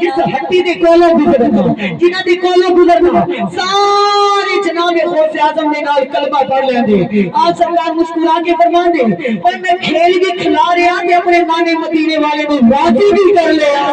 جس ہٹی دے کولوں گزرنا جنہاں دے کولوں گزرنا سارے جناب غوث اعظم نے نال کلمہ پڑھ لیندے آج سرکار مسکرا کے فرمان دے اور میں کھیل بھی کھلا رہا تے اپنے نانے مدینے والے کو راضی بھی کر لیا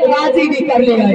راضی بھی کر لیا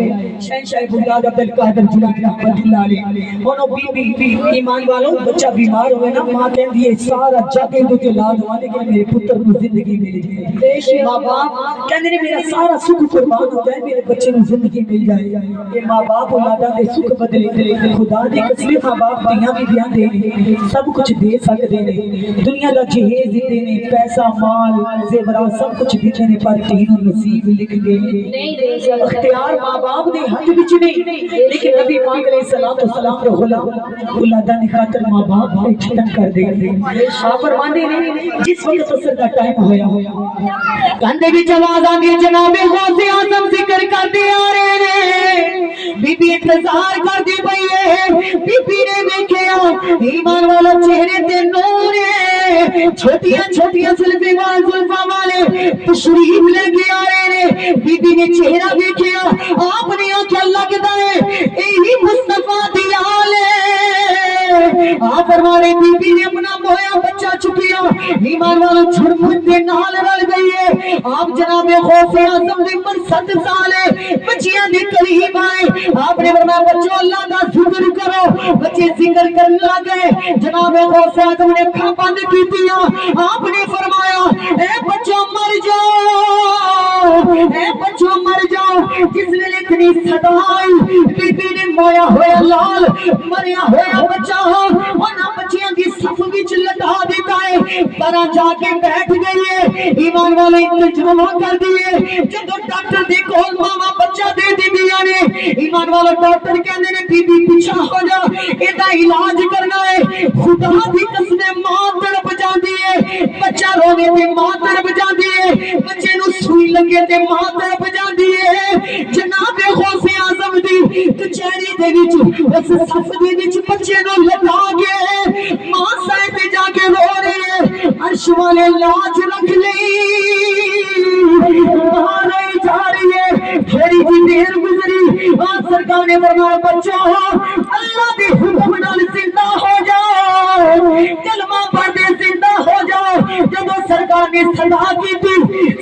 شہنشاہ بغداد عبد القادر جیلانی رحمۃ اللہ علیہ انہوں بی ایمان والوں بچہ بیمار ہوئے نا ماں کہندی ہے سارا جگ تے لا دوانے کہ میرے پتر کو زندگی مل جائے ماں باپ کہندے نے میرا سارا سکھ قربان ہو جائے میرے بچے کو زندگی مل جائے یہ ماں باپ اولاداں دے سکھ بدلے خدا دی قسم ماں باپ دیاں بھی دیاں دے سب کچھ دے سکدے نے دنیا دا جہیز دیتے نے پیسہ مال زیورات سب کچھ دیتے نے پر دین نصیب لکھ گئے اختیار ماں باپ دے ہاتھ وچ نہیں لیکن نبی پاک علیہ الصلوۃ والسلام دے غلام اولاداں نے خاطر ماں باپ کو ختم کر دے آپ فرماندے نے جس وقت اثر دا ٹائم ہویا کندے وچ آواز آندی جناب غوث اعظم ذکر کردے آ رہے نے بی بی انتظار کردی پئی ہے بی بی نے ویکھیا ایمان والا چہرے تے نور ہے چھوٹیاں چھوٹیاں زلفاں والے تشریف لے کے آ رہے نے بی بی نے چہرہ ویکھیا آپ نے آنکھیں لگدا ہے یہی مصطفیٰ دی آل ہے آپ فرمانے بی بی نے اپنا مویا بچہ چکیا ایمان والا جھڑمن دے نال رل گئی ہے آپ جناب غوث اعظم دی عمر 7 سال ہے بچیاں دے قریب آئے آپ نے فرمایا بچوں اللہ کا ذکر کرو بچے ذکر کرنے لگے جناب غوث اعظم نے اکھاں بند کیتیاں آپ نے فرمایا اے بچوں مر جاؤ اے بچوں مر جاؤ جس نے اتنی صدا آئی بی بی نے مویا ہویا لال مریا ہویا بچہ انہاں بچیاں دی صف وچ لٹا دیتا ہے پر جا کے بیٹھ گئی ہے ایمان والے ترجمہ کر دیے جدوں ڈاکٹر دے کول ماما بچہ دے دیندیاں نے ایمان والا ڈاکٹر کہندے نے بی بی پیچھے ہو جا ایدا علاج کرنا ہے خدا دی قسم ماں تڑپ جاندی ہے بچہ رونے تے ماں تڑپ جاندی ہے بچے نو سوئی لگے تے ماں تڑپ جاندی ہے جناب غوث اعظم دی کچہری دے وچ اس صف دے وچ بچے نو لٹا کے ماں سائے تے جا کے رو رہی ہے عرش والے لاج رکھ لئی وہاں نہیں جا رہی ہے تھوڑی سی دیر گزری آج سرکار نے فرمایا بچوں اللہ دی حکم نال زندہ ہو جاؤ کلمہ پڑھ دے زندہ ہو جاؤ جب سرکار نے صدا کی تھی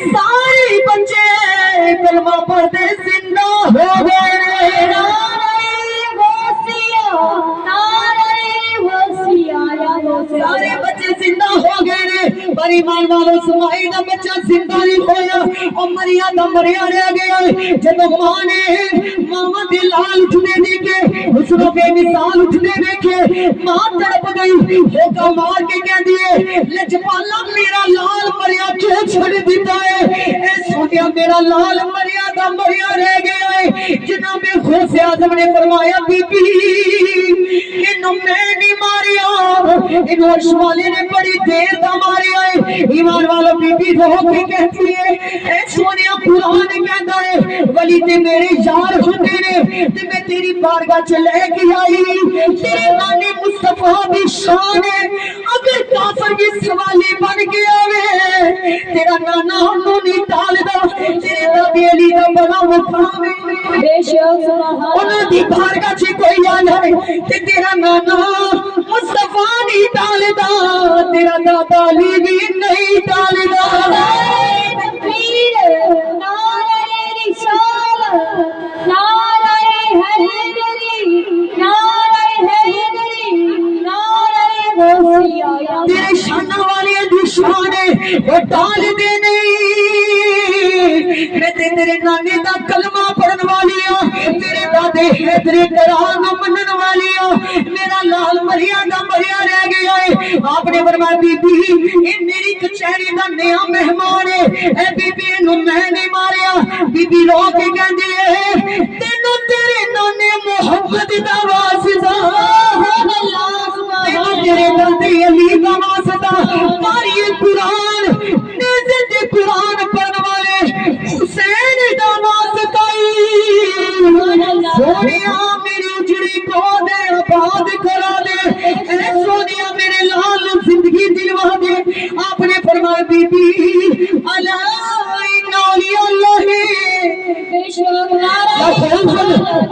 سارے بچے کلمہ پڑھ دے زندہ ہو گئے سارے بچے زندہ ہو گئے پر ایمان والوں اسماعیل دا بچہ زندہ نہیں ہویا اور مریم دا مریا رہ گیا جب ماں نے ماما دے لال اٹھنے دیکھے اس کو بے مثال اٹھنے دیکھے ماں تڑپ گئی ہوکا مار کے کہہ دیے لجپالا میرا لال مریا کیوں چھڑ دیتا ہے اے سونیا میرا لال مریا دا مریا رہ گیا ہے جناب غوث اعظم نے فرمایا بی بی انہوں میں نہیں ماریا انہوں والے نے بڑی دیر دا ماریا ہے ایمان والا بی بی رو کے کہتی ہے اے سونیا قرآن کہتا ہے ولی تے میرے یار ہوتے نے تے میں تیری بارگاہ چ لے کے آئی تیرے نانے مصطفیٰ دی شان ہے اگر کافر بھی سوالی بن کے آوے تیرا نانا انہوں نہیں ڈال دا تیرے نبی علی دا بڑا مقام ہے بے شک انہوں دی بارگاہ چ کوئی آ جائے تے تیرا نانا مصطفیٰ نہیں ڈال دا تیرا دادا علی بھی نہیں ڈال دا تکبیر نعرہ رسالت نعرہ حیدری نعرہ حیدری نعرہ غوث اعظم تیرے شانہ والے دشمن وہ ڈال دے نہیں میں تیرے نانے دا کلمہ پڑھن والی ہوں تیرے دادے حیدری قرآن منن والی ہوں میرا لال مریا دا مریا رہ گیا ہے آپ نے فرمایا بی بی اے میری کچہری دا نیا مہمان ہے اے بی بی انہوں میں نہیں ماریا بی بی رو کے کہندی ہے تینوں تیرے نانے محمد دا واسطہ تینوں تیرے دادے علی دا واسطہ ماری قرآن نیزے دے قرآن پڑھن والے حسین دا واسطہ سونیا میری اجڑی کو دے آباد کرا دے اے سونیا میرے لال زندگی دلوا دے آپ نے فرمایا بی بی الا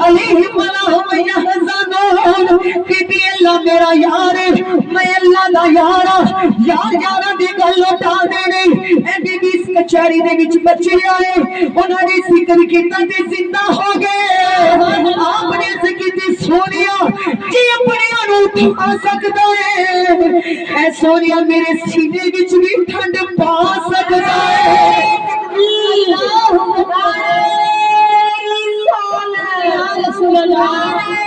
علیہم ولا هم يحزنون بی بی اللہ میرا یار میں اللہ دا یارا یار دی گل اٹھا دینے اے بی بی اس کچہری دے وچ بچے آئے انہاں نے ذکر کیتا تے زندہ ہو گئے آپ نے ذکر سونیا جی اپنے انو اٹھا سکتا ہے اے سونیا میرے سینے وچ بھی ٹھنڈ پا سکتا ہے اللہ رسول اللہ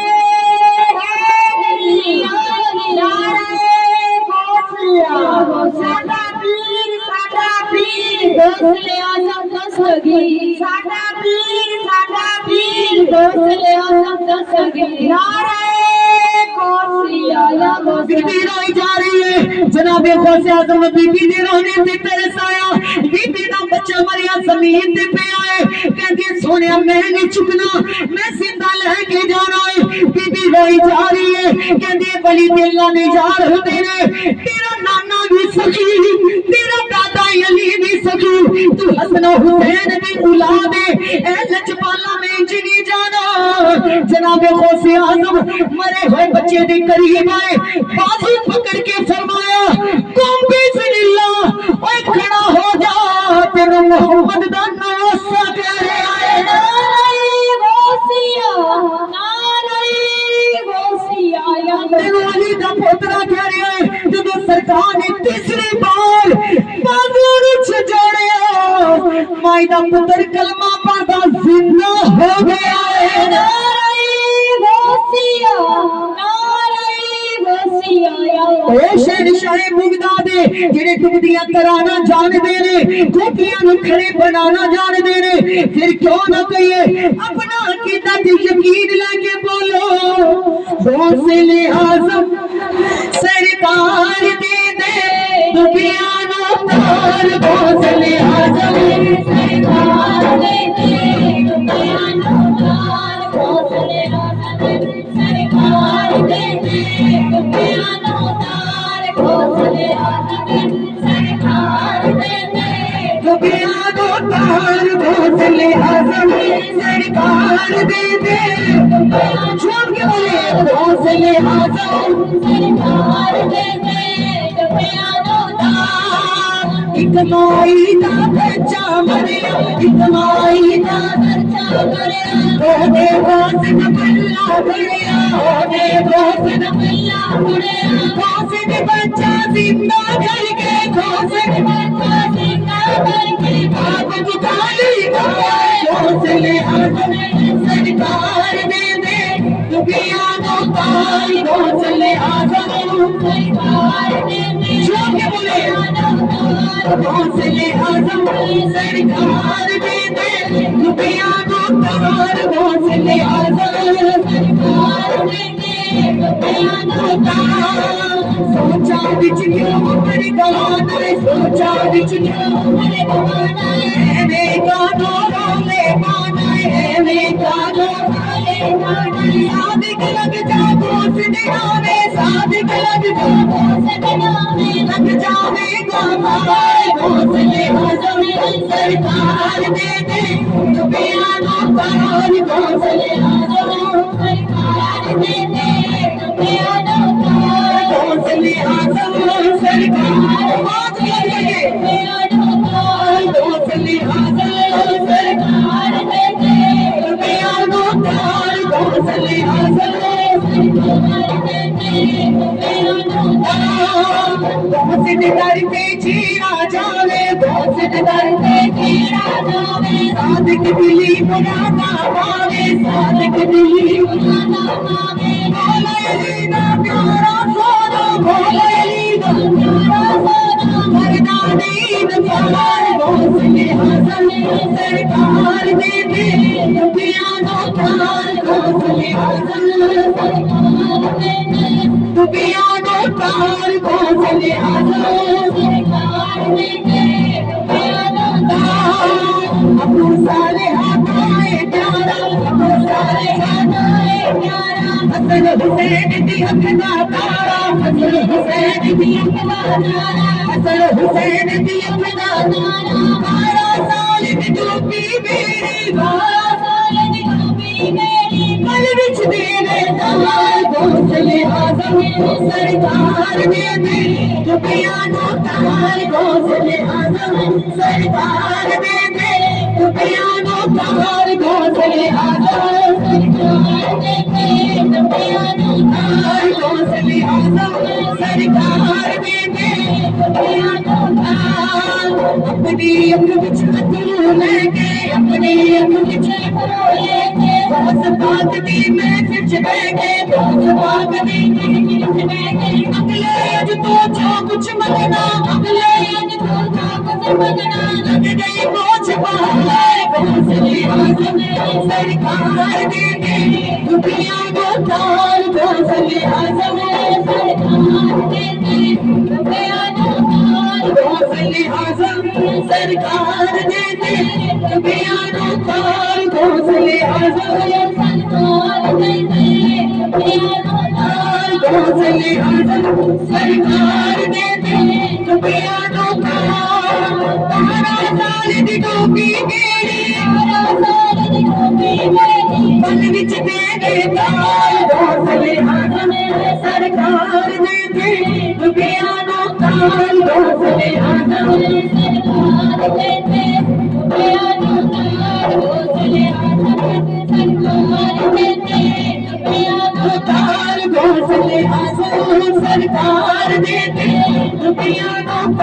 جناب غوث اعظم بی بی نے رونے تے ترس آیا بی بی دا بچہ مریا زمین تے پہ آئے کہتے سونیا میں نہیں چکنا میں زندہ لے کے جانا ہے بی بی روئی جا رہی ہے کہتے ولی اللہ نے یار تیرے تیرا نانا بھی سخی تیرا دادا علی بھی سخی تو حسن و حسین بھی اولاد ہے اے لجپالا میں جنی جانا جناب غوث اعظم مرے ہوئے بچے دے قریب آئے بازو پکڑ کے فرمایا قوم بسم اللہ اوے کھڑا ہو جا تیرا محمد دا نواسا کرے آئے نعرہ غوثیہ تیرا علی دا پوترا کرے آئے جب سرکار نے تیسری بار بازو رچ جوڑیا مائی دا پتر کلمہ پڑھتا زندہ ہو گیا ہے نعرہ غوثیہ شہنشاہ بغداد جڑے ٹکڑیاں کرانا جان دے نے ٹوپیاں نو کھڑے بنانا جان دے نے پھر کیوں نہ کہیے اپنا عقیدہ تے یقین لے کے بولو غوث اعظم سرکار دے دے دنیا نو تار غوث اعظم سرکار دے دے دنیا نو تار غوث اعظم سرکار دے دے دنیا نو تار غوث اعظم سرکار دے دے دنیا نو تار غوث اعظم سرکار دے دے چھوڑ کے بولے غوث اعظم سرکار دے دے دنیا نو تار ایک مائی دا بچہ مریا ایک مائی دا بچہ مریا او دے غوث اللہ بڑیا او دے غوث اللہ بڑیا غوث دے بچہ زندہ کر کے غوث دے بچہ زندہ کر کے آپ بتالی گائے غوث اعظم سرکار دے دے دنیا نو تار غوث اعظم سرکار دے دے جو کہ بولے غوث اعظم سرکار دے دے دنیا نو تار غوث اعظم سرکار دے دے دنیا نو تار سوچا بچ کیوں میرے گوانا ہے سوچا بچ کیوں میرے گوانا ہے میں گانو رولے پانا ہے میں گانو رولے پانا ہے صادق لگ جا غوث دے نامے صادق لگ جا غوث دے نامے لگ جاوے گا غوث اعظم سرکار دے دے دنیا نو تار غوث اعظم سرکار دے دے دنیا نو تار غوث اعظم سرکار بات کر لگے دنیا نو تار غوث اعظم سرکار دے دے دنیا نو تار غوث اعظم سرکار دے دے دنیا نو تار غوث دے در پہ جینا جاوے غوث دے در پہ جینا جاوے صادق دلی بنانا پاوے صادق دلی بنانا پاوے مولا علی دا پیارا سونا مولا علی دا پیارا سونا مردانی نثار غوث اعظم سرکار دے دے دنیا نو تار غوث اعظم سرکار دے دے دنیا نو تار غوث اعظم سرکار دے دے دنیا نو تار ابو صالح آئے پیارا ابو صالح آئے پیارا حسن حسین دی اپنا تارا حسن حسین دی اپنا تارا حسن حسین دی اپنا تارا 12 سال دی ڈوبی میری 12 سال دی ڈوبی میری وچ دینے دار گوسلے آزم سرکار دے دے دنیا نو تار گوسلے آزم سرکار دے دے دنیا نو تار گوسلے آزم سرکار دے دے دنیا نو تار گوسلے آزم سرکار دے دے دنیا نو تار اپنی اک وچ اترو لے کے اپنی اک وچ اترو لے کے بہت بات دی میں وچ بہ کے بہت بات دی میں وچ بہ کے اگلے اج تو جو کچھ منگنا اگلے اج تو جو کچھ منگنا لگ گئی بوجھ پہلے گوسلے آزم سرکار دے دے دنیا کو تار گوسلے آزم سرکار دے دے دنیا کو تار گوسلے آزم سرکار دے دے دنیا کو تار گوسلے آزم سرکار دے دے دنیا کو تار گوسلے آزم سرکار دے دے دنیا کو تار تارا سال دی ٹوپی کیڑی تارا سال دی ٹوپی کیڑی پل وچ دے دے تار گوسلے آزم سرکار دے دے دنیا کو تار گوسلے آزم سرکار دے دے دنیا کو تار گوسلے آزم سرکار دے دے دنیا کو تار گوسلے آزم سرکار دے دے دنیا